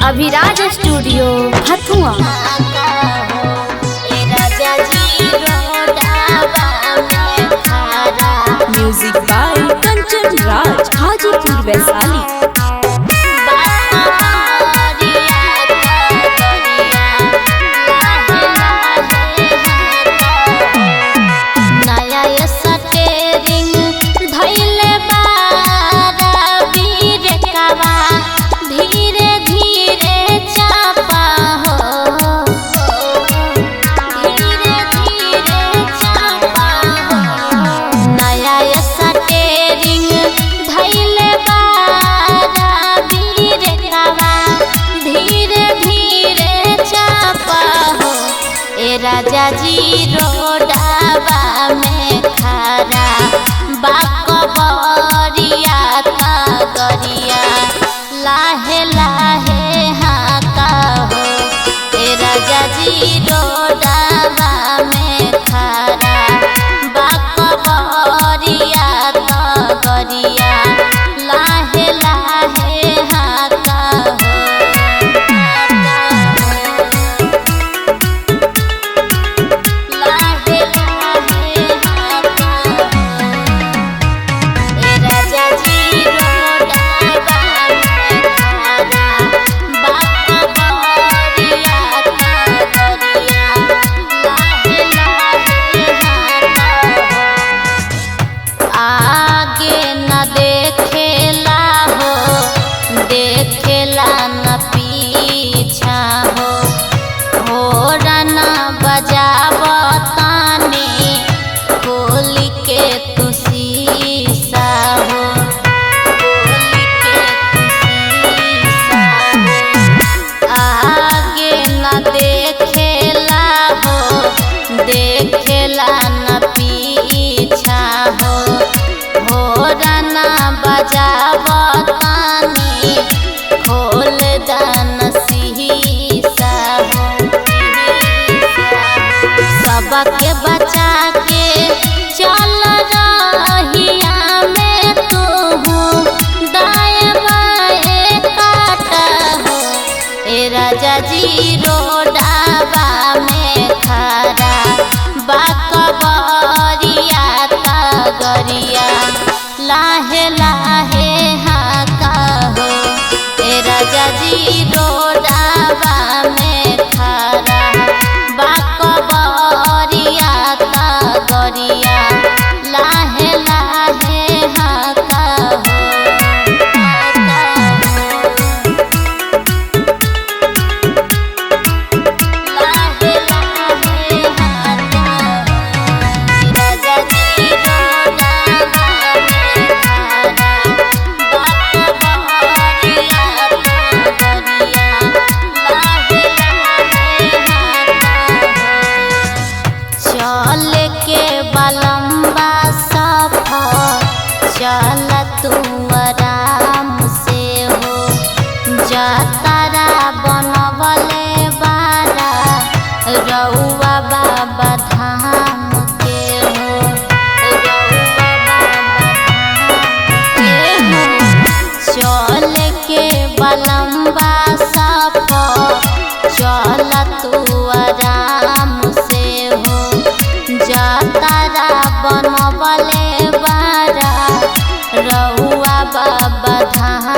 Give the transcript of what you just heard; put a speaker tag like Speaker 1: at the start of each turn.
Speaker 1: Abhiraj studio Hathua. Music by Kanchan Raj, Hajipur Vaishali.
Speaker 2: राजा जी रोडावा में खड़ा बाकबरिया गरिया लाहे लाहे हाका हो। राजा जी रोडावा में खड़ा बाकबरिया गरिया लाहे लाहे हाका हो। देखेला न पीछा हो, होरन बजावतानी खोल के तू शीशा हो, खोल के तू शीशा हो। आगे न देखेला हो, देखेला न पीछा हो, होरन बजावतानी खोल दान शीशा हो। सबके बचा के चल रहिया में तू दाएं बाएं काटा हो। राजा जी रोडावा में खड़ा बाकबरिया गरिया लाहे लाहे हाका हो। राजा जी रोडावा में खड़ा बाकबरिया गरिया लाहे लाहे हाका हो। लाहे लाहे हाका हो। राजा जी रोडावा में खड़ा चल के बलम्बा सफर चल तू आराम से हो। जतरा बनवले बारा रउआ बाबा धाम के हो, रउआ बाबा धाम के हो। चल के बलम्बा सफर चल तू आराम से हो। जतरा बनवले बारा रउआ बाबा धाम